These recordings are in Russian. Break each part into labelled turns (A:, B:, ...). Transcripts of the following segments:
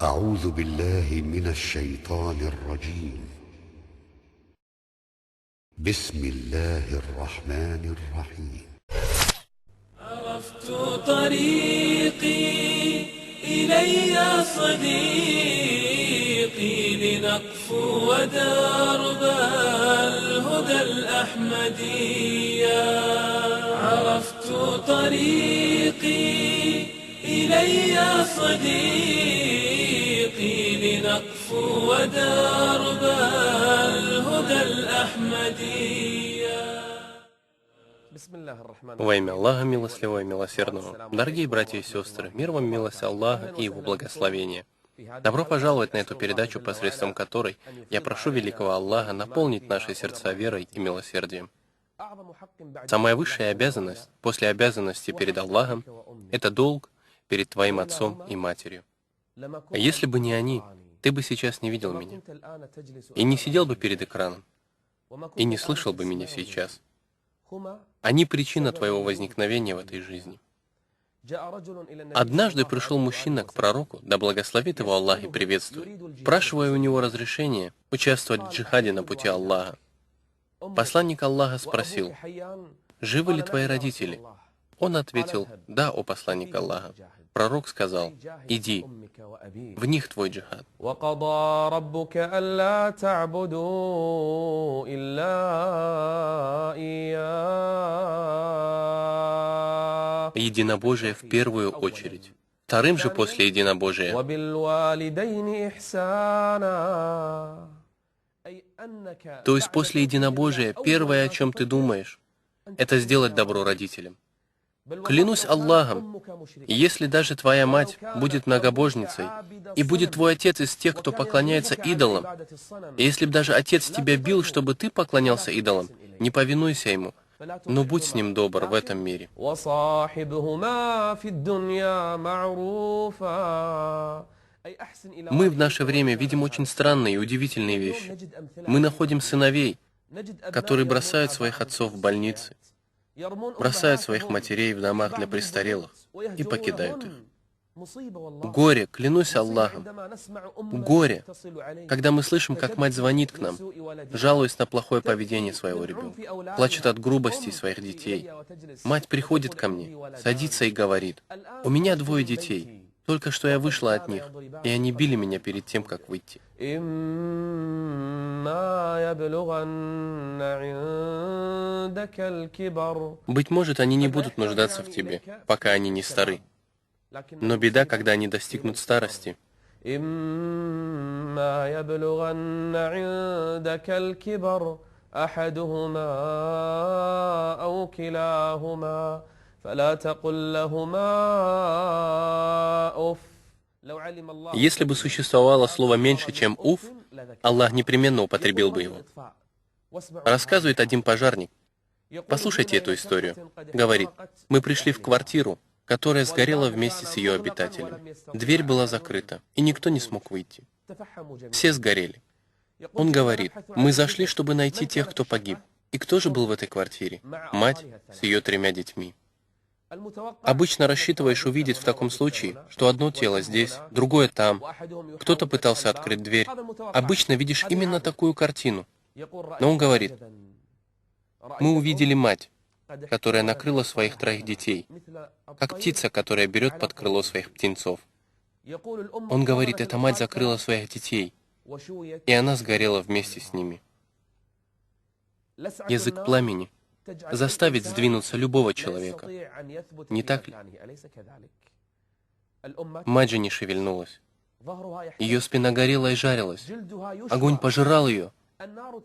A: أعوذ بالله من الشيطان الرجيم. بسم الله الرحمن الرحيم.
B: عرفت طريقي إلي صديقي لنقفو درب الهدى الأحمدية. عرفت طريقي إلي صديقي لنقفو درب الهدى الأحمدية.
C: Во имя Аллаха, милостливого и милосердного. Дорогие братья и сестры, мир вам, милость Аллаха и Его благословение. Добро пожаловать на эту передачу, посредством которой я прошу великого Аллаха наполнить наши сердца верой и милосердием. Самая высшая обязанность, после обязанности перед Аллахом, это долг перед твоим отцом и матерью. Если бы не они, ты бы сейчас не видел меня, и не сидел бы перед экраном, и не слышал бы меня сейчас. Они причина твоего возникновения в этой жизни. Однажды пришел мужчина к пророку, да благословит его Аллах и приветствует, спрашивая у него разрешения участвовать в джихаде на пути Аллаха. Посланник Аллаха спросил: «Живы ли твои родители?» Он ответил: «Да, о посланник Аллаха». Пророк сказал: «Иди, в них твой джихад». Единобожие в первую очередь. Вторым же после единобожия то есть после единобожия первое, о чем ты думаешь, это сделать добро родителям. Клянусь Аллахом, если даже твоя мать будет многобожницей, и будет твой отец из тех, кто поклоняется идолам, и если бы даже отец тебя бил, чтобы ты поклонялся идолам, не повинуйся ему, но будь с ним добр в этом мире. Мы в наше время видим очень странные и удивительные вещи. Мы находим сыновей, которые бросают своих отцов в больницы, бросают своих матерей в домах для престарелых и покидают их. Горе, клянусь Аллахом, горе, когда мы слышим, как мать звонит к нам, жалуясь на плохое поведение своего ребенка, плачет от грубости своих детей. Мать приходит ко мне, садится и говорит: «У меня 2 детей, только что я вышла от них, и они били меня перед тем, как выйти». Быть может, они не будут нуждаться в тебе, пока они не стары. Но беда, когда они достигнут старости. Если бы существовало слово меньше, чем «уф», Аллах непременно употребил бы его. Рассказывает один пожарник. Послушайте эту историю. Говорит: «Мы пришли в квартиру, которая сгорела вместе с ее обитателями. Дверь была закрыта, и никто не смог выйти. Все сгорели. Он говорит: мы зашли, чтобы найти тех, кто погиб. И кто же был в этой квартире? Мать с ее 3 детьми. Обычно рассчитываешь увидеть в таком случае, что одно тело здесь, другое там. Кто-то пытался открыть дверь. Обычно видишь именно такую картину. Но он говорит: мы увидели мать, которая накрыла своих 3 детей, как птица, которая берет под крыло своих птенцов. Он говорит: эта мать закрыла своих детей, и она сгорела вместе с ними». Язык пламени заставит сдвинуться любого человека. Не так ли? Мать же не шевельнулась. Ее спина горела и жарилась. Огонь пожирал ее,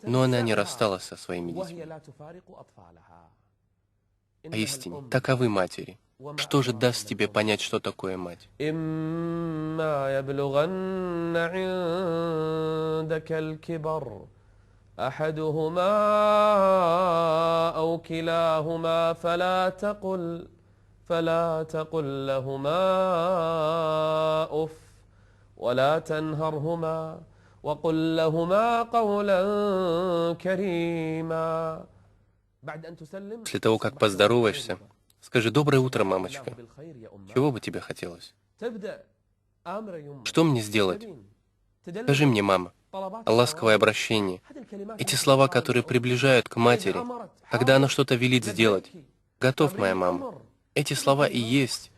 C: но она не рассталась со своими детьми. Поистине, таковы матери. Что же даст тебе понять, что такое мать?
D: أحدهما أو كلاهما فلا تقل لهما أف ولا تنهرهما وقل لهما قولا كريما.
C: После того, как поздороваешься, скажи: «Доброе утро, мамочка. Чего бы тебе хотелось?» Что мне сделать? Скажи мне, мама, ласковое обращение, эти слова, которые приближают к матери, когда она что-то велит сделать. Готов, моя мама. Эти слова и есть.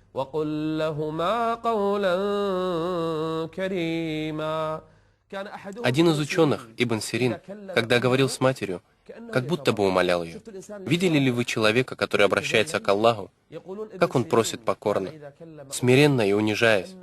C: Один из ученых, Ибн Сирин, когда говорил с матерью, как будто бы умолял ее. Видели ли вы человека, который обращается к Аллаху, как он просит покорно, смиренно и унижаясь?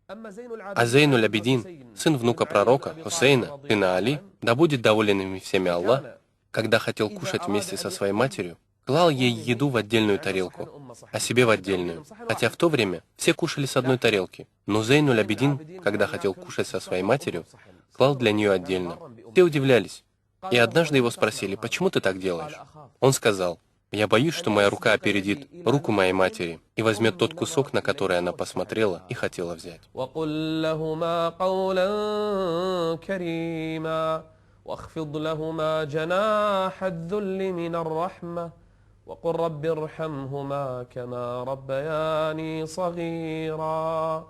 C: А Зейнуль Абидин, сын внука пророка, Хусейна, сына Али, да будет доволен ими всеми Аллах, когда хотел кушать вместе со своей матерью, клал ей еду в отдельную тарелку, а себе в отдельную. Хотя в то время все кушали с одной тарелки. Но Зейнуль Абидин, когда хотел кушать со своей матерью, клал для нее отдельно. Все удивлялись. И однажды его спросили, почему ты так делаешь? Он сказал, я боюсь, что моя рука опередит руку моей матери и возьмет тот кусок, на который она посмотрела и хотела взять.
D: واخفض لهما جناح الذل من الرحمة وقل رب ارحمهما كما ربياني صغيرا.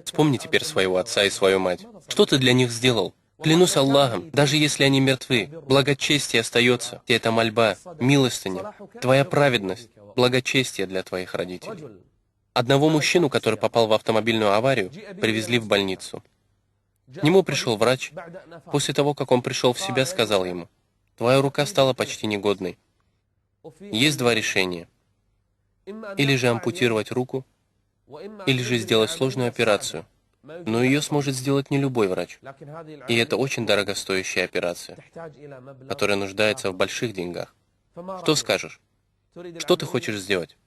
C: Вспомни теперь своего отца и свою мать. Что ты для них сделал? Клянусь Аллахом, даже если они мертвы, благочестие остается, и это мольба, милостыня, твоя праведность, благочестие для твоих родителей. Одного мужчину, который попал в автомобильную аварию, привезли в больницу. К нему пришел врач. После того, как он пришел в себя, сказал ему, «Твоя рука стала почти негодной. Есть два решения. Или же ампутировать руку, или же сделать сложную операцию. Но ее сможет сделать не любой врач. И это очень дорогостоящая операция, которая нуждается в больших деньгах. Что скажешь? Что ты хочешь сделать?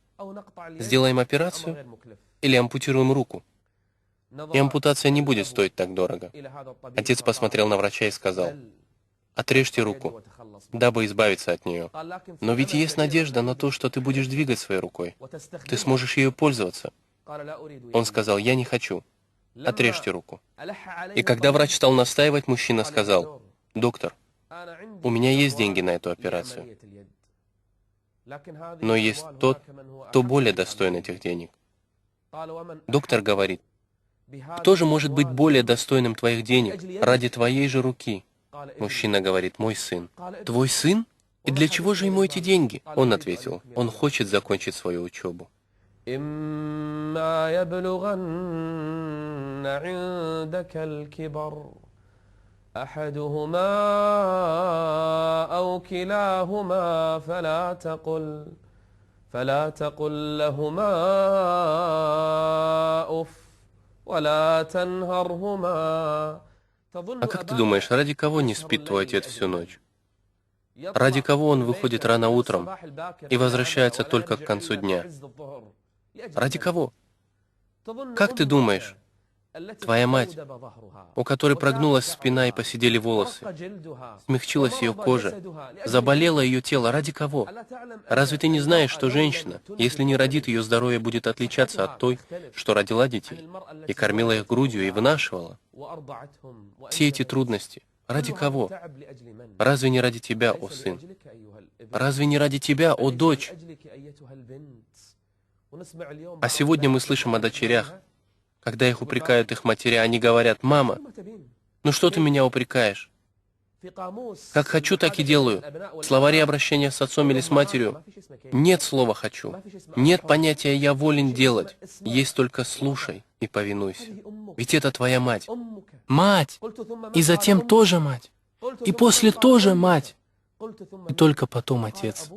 C: Сделаем операцию или ампутируем руку? И ампутация не будет стоить так дорого». Отец посмотрел на врача и сказал, «Отрежьте руку, дабы избавиться от нее. Но ведь есть надежда на то, что ты будешь двигать своей рукой. Ты сможешь ею пользоваться». Он сказал, «Я не хочу. Отрежьте руку». И когда врач стал настаивать, мужчина сказал, «Доктор, у меня есть деньги на эту операцию. Но есть тот, кто более достоин этих денег». Доктор говорит, «Кто же может быть более достойным твоих денег ради твоей же руки?» Мужчина говорит, «Мой сын». «Твой сын? И для чего же ему эти деньги?» Он ответил, «Он хочет закончить свою учебу». А как ты думаешь, ради кого не спит твой отец всю ночь? Ради кого он выходит рано утром и возвращается только к концу дня? Ради кого? Как ты думаешь, твоя мать, у которой прогнулась спина и поседели волосы, смягчилась ее кожа, заболело ее тело, ради кого? Разве ты не знаешь, что женщина, если не родит, ее здоровье будет отличаться от той, что родила детей, и кормила их грудью и вынашивала? Все эти трудности, ради кого? Разве не ради тебя, о сын? Разве не ради тебя, о дочь? А сегодня мы слышим о дочерях. Когда их упрекают их матери, они говорят, «Мама, ну что ты меня упрекаешь? Как хочу, так и делаю». В словаре обращения с отцом или с матерью нет слова «хочу». Нет понятия «я волен делать». Есть только «слушай и повинуйся». Ведь это твоя мать. Мать! И затем тоже мать. И после тоже мать. И только потом отец.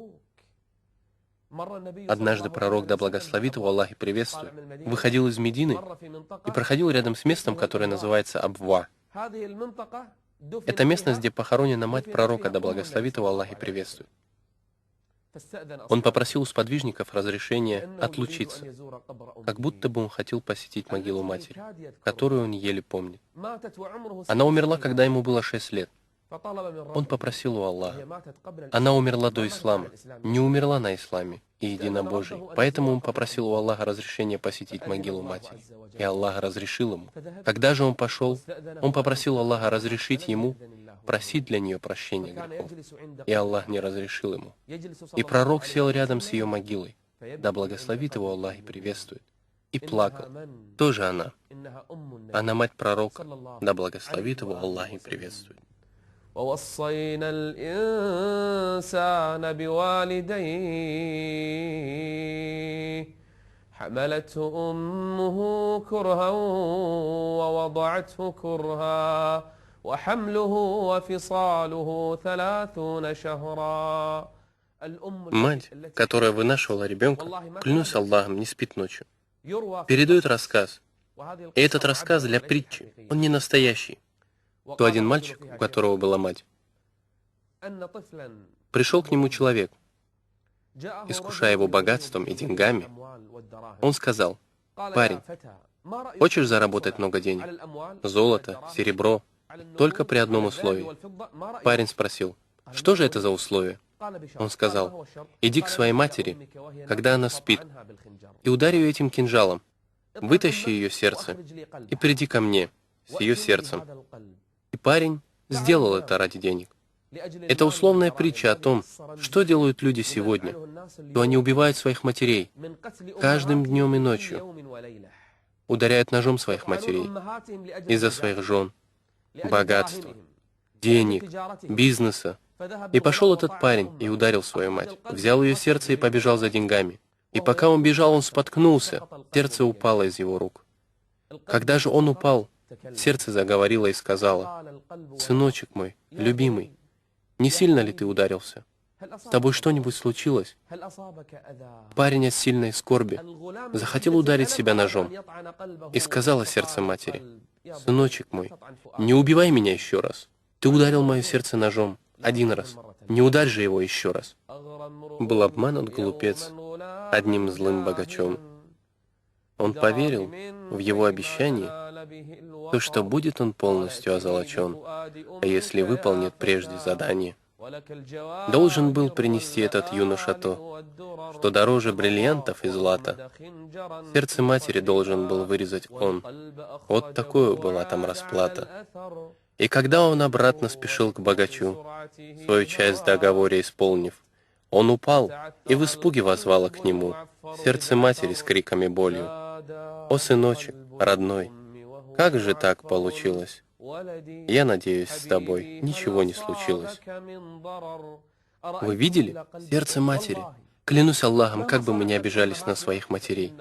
C: Однажды пророк, да благословит его Аллах и приветствует, выходил из Медины и проходил рядом с местом, которое называется Абва. Это местность, где похоронена мать пророка, да благословит его Аллах и приветствует. Он попросил у сподвижников разрешения отлучиться, как будто бы он хотел посетить могилу матери, которую он еле помнит. Она умерла, когда ему было 6 лет. Он попросил у Аллаха. Она умерла до ислама, не умерла на исламе и единобожии. Поэтому он попросил у Аллаха разрешения посетить могилу матери. И Аллах разрешил ему. Когда же он пошел, он попросил Аллаха разрешить ему просить для нее прощения грехов. И Аллах не разрешил ему. И пророк сел рядом с ее могилой. Да благословит его Аллах и приветствует. И и плакал. Тоже она. Она мать пророка, да благословит его Аллах и приветствует.
D: ووصينا الإنسان بوالديه حملته أمه كرها ووضعته كرها وحمله وفصاله 30 شهرا.
C: Мать, которая вынашивала ребенка, клянусь Аллахом, не спит ночью. Передает рассказ. И этот рассказ для притчи. Он не настоящий. То один мальчик, у которого была мать, пришел к нему человек, искушая его богатством и деньгами. Он сказал: «Парень, хочешь заработать много денег? Золото, серебро, только при одном условии». Парень спросил: «Что же это за условие?» Он сказал: «Иди к своей матери, когда она спит, и ударь ее этим кинжалом, вытащи ее сердце и приди ко мне с ее сердцем». И парень сделал это ради денег. Это условная притча о том, что делают люди сегодня, то они убивают своих матерей каждым днем и ночью, ударяют ножом своих матерей из-за своих жен, богатства, денег, бизнеса. И пошел этот парень и ударил свою мать, взял ее сердце и побежал за деньгами. И пока он бежал, он споткнулся, сердце упало из его рук. Когда же он упал, сердце заговорило и сказало: «Сыночек мой, любимый, не сильно ли ты ударился? С тобой что-нибудь случилось?» Парень от сильной скорби захотел ударить себя ножом. И сказала сердце матери: «Сыночек мой, не убивай меня еще раз. Ты ударил мое сердце ножом один раз. Не ударь же его еще раз». Был обманут глупец одним злым богачом. Он поверил в его обещание, то, что будет он полностью озолочен, а если выполнит прежде задание. Должен был принести этот юноша то, что дороже бриллиантов и злата. Сердце матери должен был вырезать он. Вот такую была там расплата. И когда он обратно спешил к богачу, свою часть в договоре исполнив, он упал и в испуге воззвало к нему сердце матери с криками болью: «О, сыночек, родной, как же так получилось? Я надеюсь, с тобой ничего не случилось». Вы видели? Сердце матери. Клянусь Аллахом, как бы мы ни обижались на своих матерей,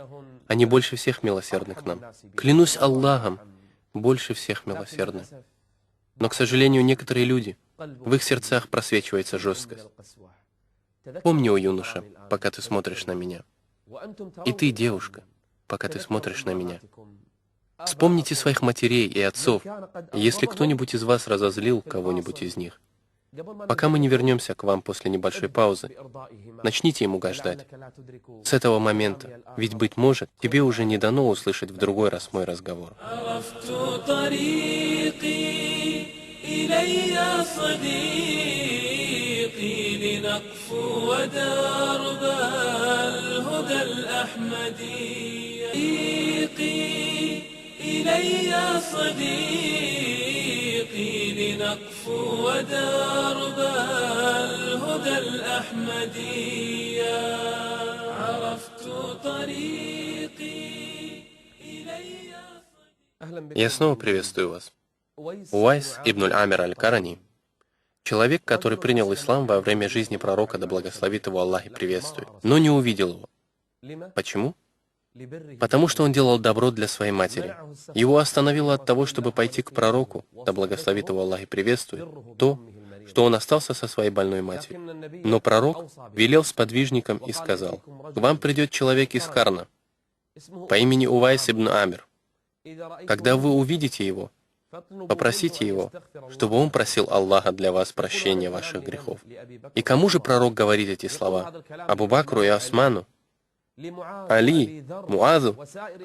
C: они больше всех милосердны к нам. Клянусь Аллахом, больше всех милосердны. Но, к сожалению, некоторые люди, в их сердцах просвечивается жесткость. Помни, о юноша, пока ты смотришь на меня. И ты, девушка, пока ты смотришь на меня. Вспомните своих матерей и отцов, если кто-нибудь из вас разозлил кого-нибудь из них. Пока мы не вернемся к вам после небольшой паузы, начните им угождать. С этого момента, ведь, быть может, тебе уже не дано услышать в другой раз мой разговор.
B: إلي صديقي لنقفو ودرب الهدى الأحمدية عرفت طريقي إلي.
C: Я снова приветствую вас. Уайс ибн аль-Амир аль-Карани, человек, который принял ислам во время жизни пророка, да благословит его Аллах и приветствует, но не увидел его. Почему? Потому что он делал добро для своей матери. Его остановило от того, чтобы пойти к пророку, да благословит его Аллах и приветствует, то, что он остался со своей больной матерью. Но пророк велел сподвижникам и сказал: «К вам придет человек из Карна по имени Увайс ибн Амир. Когда вы увидите его, попросите его, чтобы он просил Аллаха для вас прощения ваших грехов». И кому же пророк говорит эти слова? Абу Бакру и Осману, Али, Муазу,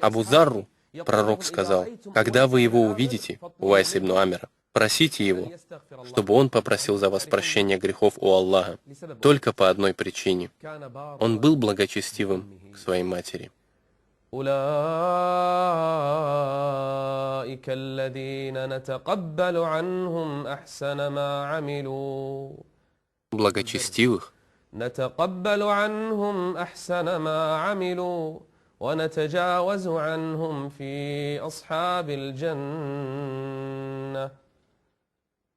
C: Абу Зарру. Пророк сказал: когда вы его увидите, Увайс ибн Амира, просите его, чтобы он попросил за вас прощения грехов у Аллаха, только по одной причине. Он был благочестивым к своей матери. Благочестивых
D: ونتجاوز عنهم في أصحاب الجنة.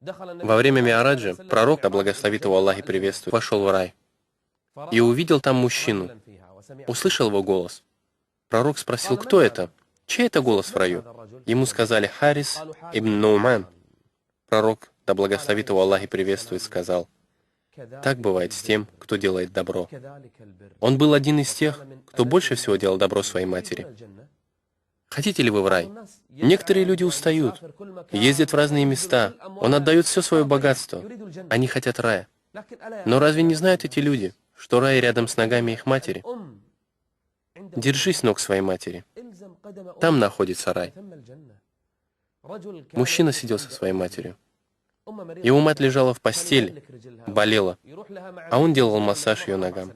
C: Во время Ми'раджа пророк, да благословит его Аллах и приветствует, вошел в рай и увидел там мужчину, услышал его голос. Пророк спросил, кто это? Чей это голос в раю? Ему сказали, Харис ибн Нуман. Пророк, да благословит его Аллах и приветствует, сказал, так бывает с тем, кто делает добро. Он был один из тех, кто больше всего делал добро своей матери. Хотите ли вы в рай? Некоторые люди устают, ездят в разные места, он отдает все свое богатство. Они хотят рая. Но разве не знают эти люди, что рай рядом с ногами их матери? Держись ног своей матери. Там находится рай. Мужчина сидел со своей матерью. Его мать лежала в постели, болела, а он делал массаж ее ногам.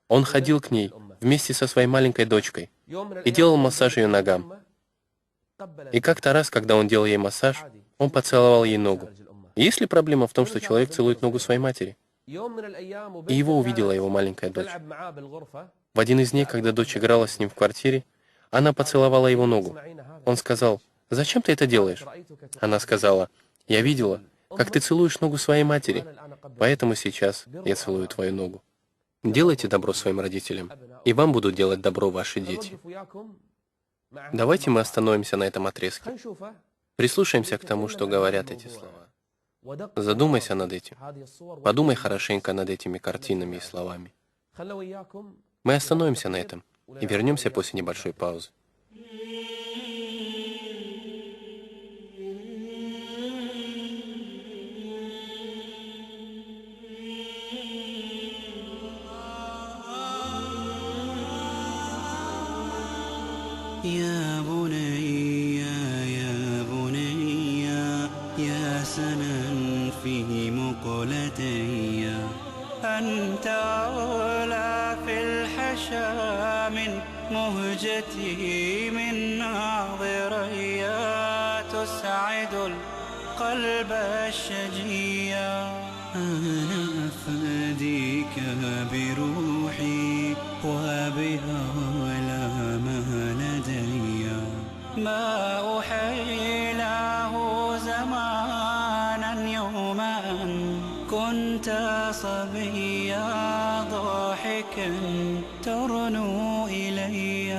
C: Он ходил к ней вместе со своей маленькой дочкой и делал массаж ее ногам. И как-то раз, когда он делал ей массаж, он поцеловал ей ногу. Есть ли проблема в том, что человек целует ногу своей матери? И его увидела его маленькая дочь. В один из дней, когда дочь играла с ним в квартире, она поцеловала его ногу. Он сказал, «Зачем ты это делаешь?» Она сказала, «Я видела, как ты целуешь ногу своей матери, поэтому сейчас я целую твою ногу». Делайте добро своим родителям, и вам будут делать добро ваши дети. Давайте мы остановимся на этом отрезке. Прислушаемся к тому, что говорят эти слова. Задумайся над этим. Подумай хорошенько над этими картинами и словами. Мы остановимся на этом и вернемся после небольшой паузы.
E: يا بني يا بني يا سنا في مقلتي أنت أولى في الحشا من مهجتي من ناظري تسعد القلب الشجيا أنا أفديك بروحي وبها لا لدي ما أحيله زمانا يوما كنت صبيا ضاحكا ترنو إلي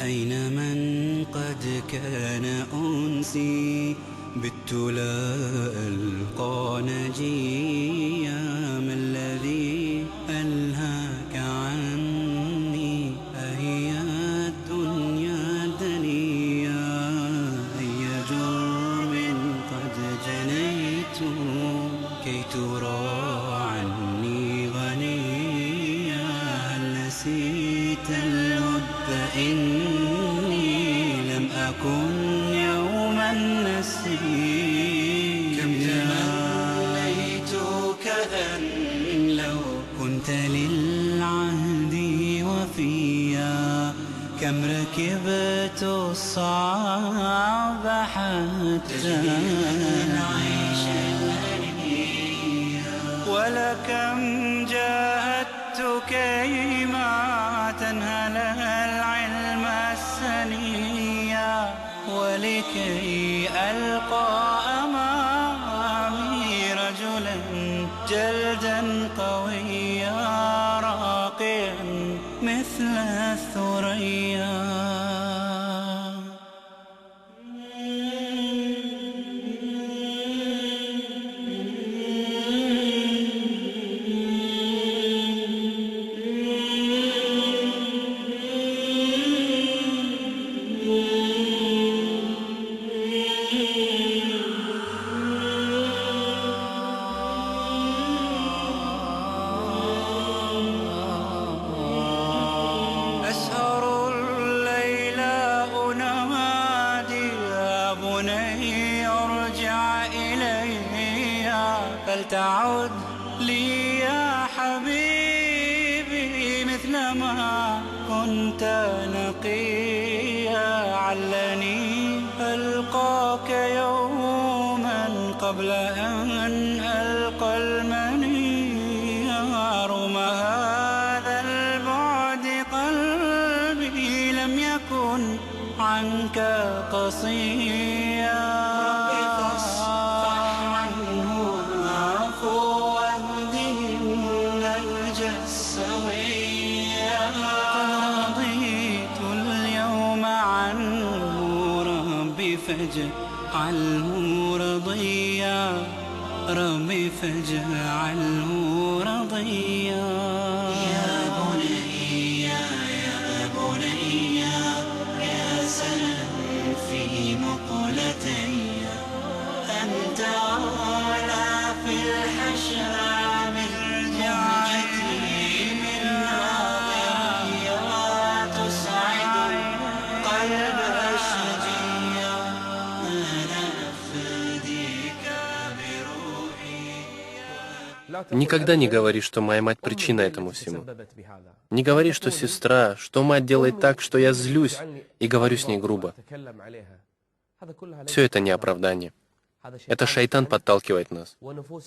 E: أين من قد كان أنسي بت لا ألقى نجيا ما الذي ألهاك عني أهي الدنيا دنيا أي جرم قد جنيت كي ترى عني غنيا هل نسيت الود إني لم أكن يوما نسيا كم تمنيت كأن لو كنت للعهد وفيا كم ركبت الصعب حتى نعيش ولكم جاهدت كيما تنهل العلم السنيا ولكي ألقى أمامي رجلا جلدا قويا راقيا مثل الثريا فلتعد لي يا حبيبي مثلما كنت نقيا علني ألقاك يوما قبل أن ألقى المني رغم هذا البعد قلبي لم يكن عنك قصيا فاجعله رضيا ربي فاجعله رضيا يا بني يا بني يا سلام في مقلتي أنت ولا في الحشر مرجعتي من ناظري تسعد قلب
C: Никогда не говори, что моя мать причина этому всему. Не говори, что сестра, что мать делает так, что я злюсь и говорю с ней грубо. Все это не оправдание. Это шайтан подталкивает нас.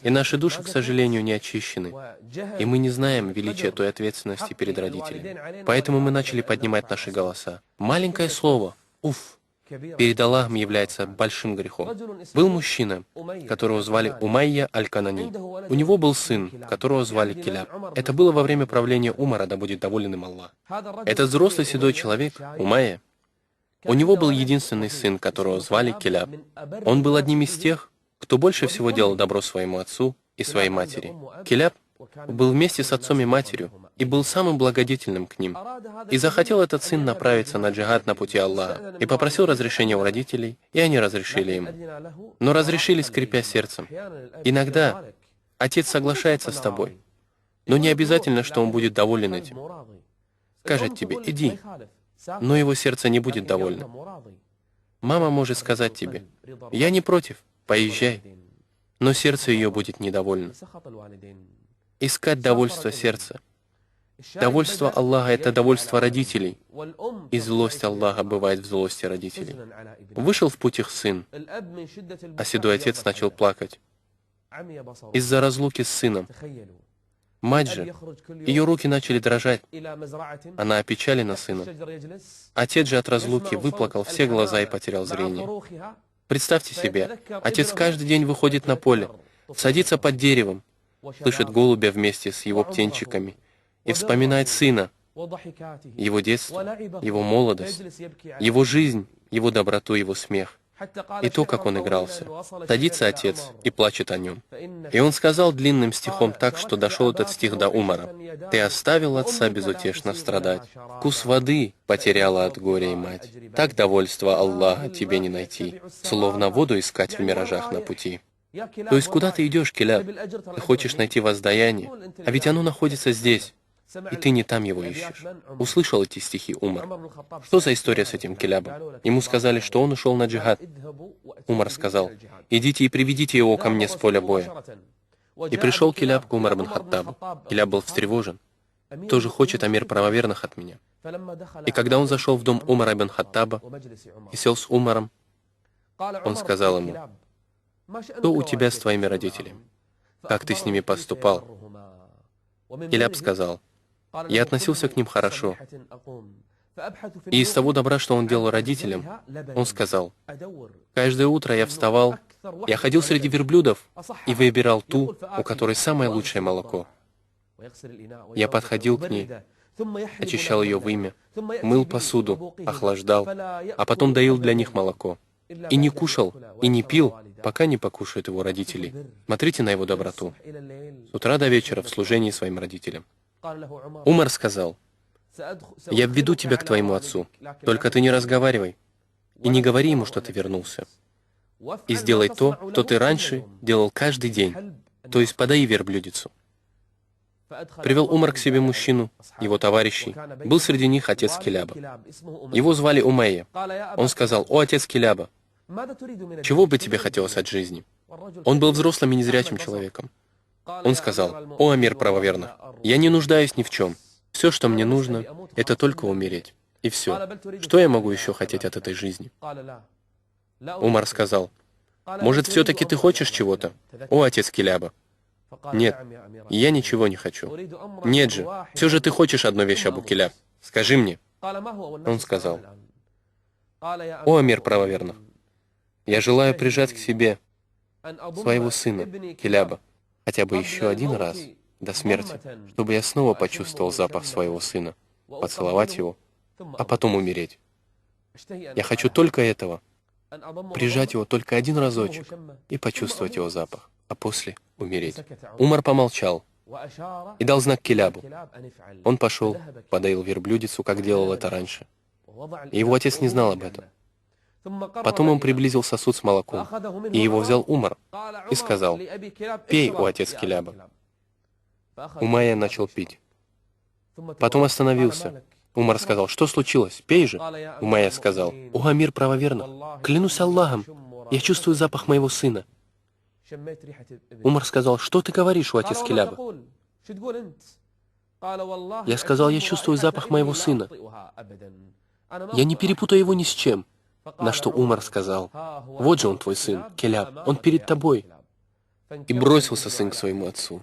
C: И наши души, к сожалению, не очищены. И мы не знаем величия той ответственности перед родителями. Поэтому мы начали поднимать наши голоса. Маленькое слово «уф» перед Аллахом является большим грехом. Был мужчина, которого звали Умайя Аль-Канани. У него был сын, которого звали Киляб. Это было во время правления Умара, да будет доволен им Аллах. Этот взрослый седой человек, Умайя, у него был единственный сын, которого звали Киляб. Он был одним из тех, кто больше всего делал добро своему отцу и своей матери. Киляб был вместе с отцом и матерью и был самым благодетельным к ним. И захотел этот сын направиться на джихад на пути Аллаха, и попросил разрешения у родителей, и они разрешили ему. Но разрешили, скрипя сердцем. Иногда отец соглашается с тобой, но не обязательно, что он будет доволен этим. Скажет тебе «иди», но его сердце не будет довольно. Мама может сказать тебе «я не против, поезжай», но сердце ее будет недовольно. Искать довольство сердца. Довольство Аллаха — это довольство родителей, и злость Аллаха бывает в злости родителей. Вышел в путь их сын, а седой отец начал плакать из-за разлуки с сыном. Мать же, ее руки начали дрожать, она опечалена сыном. Отец же от разлуки выплакал все глаза и потерял зрение. Представьте себе, отец каждый день выходит на поле, садится под деревом, слышит голубя вместе с его птенчиками и вспоминает сына, его детство, его молодость, его жизнь, его доброту, его смех, и то, как он игрался. Садится отец и плачет о нем. И он сказал длинным стихом так, что дошел этот стих до Умара. «Ты оставил отца безутешно страдать, вкус воды потеряла от горя и мать. Так довольства Аллаха тебе не найти, словно воду искать в миражах на пути». То есть куда ты идешь, Киляб? Ты хочешь найти воздаяние, а ведь оно находится здесь, и ты не там его ищешь. Услышал эти стихи Умар. Что за история с этим Килябом? Ему сказали, что он ушел на джихад. Умар сказал: «Идите и приведите его ко мне с поля боя». И пришел Киляб к Умар бин Хаттабу. Киляб был встревожен. Тоже хочет амир правоверных от меня. И когда он зашел в дом Умара бин Хаттаба и сел с Умаром, он сказал ему: «Что у тебя с твоими родителями? Как ты с ними поступал?» Киляб сказал: «Я относился к ним хорошо. И из того добра, что он делал родителям, он сказал: каждое утро я вставал, я ходил среди верблюдов и выбирал ту, у которой самое лучшее молоко. Я подходил к ней, очищал ее вымя, мыл посуду, охлаждал, а потом доил для них молоко. И не кушал, и не пил, пока не покушают его родители. Смотрите на его доброту. С утра до вечера в служении своим родителям». Умар сказал: «Я введу тебя к твоему отцу, только ты не разговаривай, и не говори ему, что ты вернулся. И сделай то, что ты раньше делал каждый день, то есть подай верблюдицу». Привел Умар к себе мужчину, его товарищей. Был среди них отец Киляба. Его звали Умайя. Он сказал: «О, отец Киляба, чего бы тебе хотелось от жизни?» Он был взрослым и незрячим человеком. Он сказал: «О, амир правоверных, я не нуждаюсь ни в чем. Все, что мне нужно, это только умереть. И все. Что я могу еще хотеть от этой жизни? Умар сказал: может, все-таки ты хочешь чего-то, о отец Киляба? Нет, я ничего не хочу. Нет же, все же ты хочешь одну вещь, Абу Киляб. Скажи мне. Он сказал: о амир правоверных, я желаю прижать к себе своего сына, Киляба, хотя бы еще один раз, до смерти, чтобы я снова почувствовал запах своего сына, поцеловать его, а потом умереть. Я хочу только этого, прижать его только один разочек и почувствовать его запах, а после умереть. Умар помолчал и дал знак Килябу. Он пошел, подоил верблюдицу, как делал это раньше. И его отец не знал об этом. Потом он приблизил сосуд с молоком, и его взял Умар и сказал: «Пей, о отец Киляба». Умайя начал пить. Потом остановился. Умар сказал: «Что случилось? Пей же». Умайя сказал: «О амир правоверных, клянусь Аллахом, я чувствую запах моего сына». Умар сказал: «Что ты говоришь, о отец Киляба?» Я сказал: «Я чувствую запах моего сына. Я не перепутаю его ни с чем». На что Умар сказал: «Вот же он, твой сын, Киляб, он перед тобой». И бросился сын к своему отцу.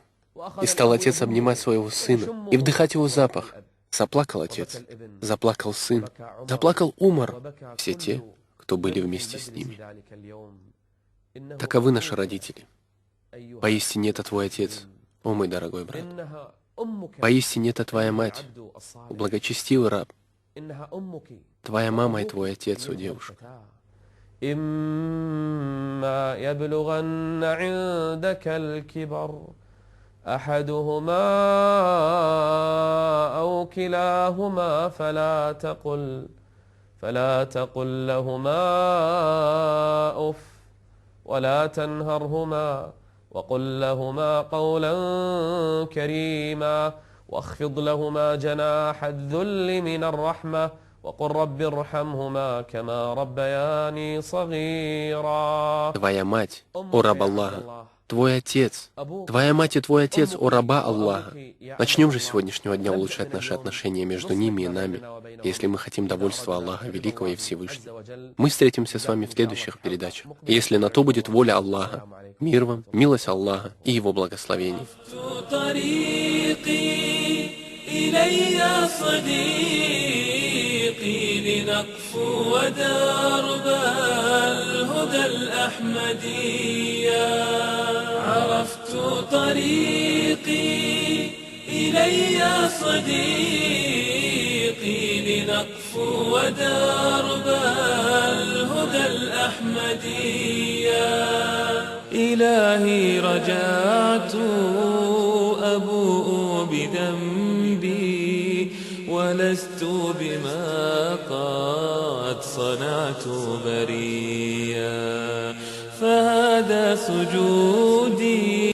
C: И стал отец обнимать своего сына и вдыхать его запах. Заплакал отец, заплакал сын, заплакал Умар, все те, кто были вместе с ними. Таковы наши родители. Поистине это твой отец, о мой дорогой брат. Поистине это твоя мать, о благочестивый раб. Твоя мама и твой отец, о девушка.
D: إما يبلغن عندك الكبر أحدهما أو كلاهما فلا تقل لهما أف ولا تنهرهما وقل لهما قولا كريما واخفض لهما جناح الذل من الرحمة وقل رب ارحمهما كما ربياني صغيرا.
C: Твоя мать, о раб Аллаха, твой отец, твоя мать и твой отец, о раба Аллаха. Начнем же с сегодняшнего дня улучшать наши отношения между ними и нами, если мы хотим довольства Аллаха Великого и Всевышнего. Мы встретимся с вами в следующих передачах. И если на то будет воля Аллаха, мир вам, милость Аллаха и Его благословений.
B: لنقفو ودرب الهدى الأحمدية عرفت طريقي إلي صديقي لنقفو ودرب الهدى الأحمدية إلهي رجعت أبوء بذنبي ولست بما قد صنعت بريا فهذا سجودي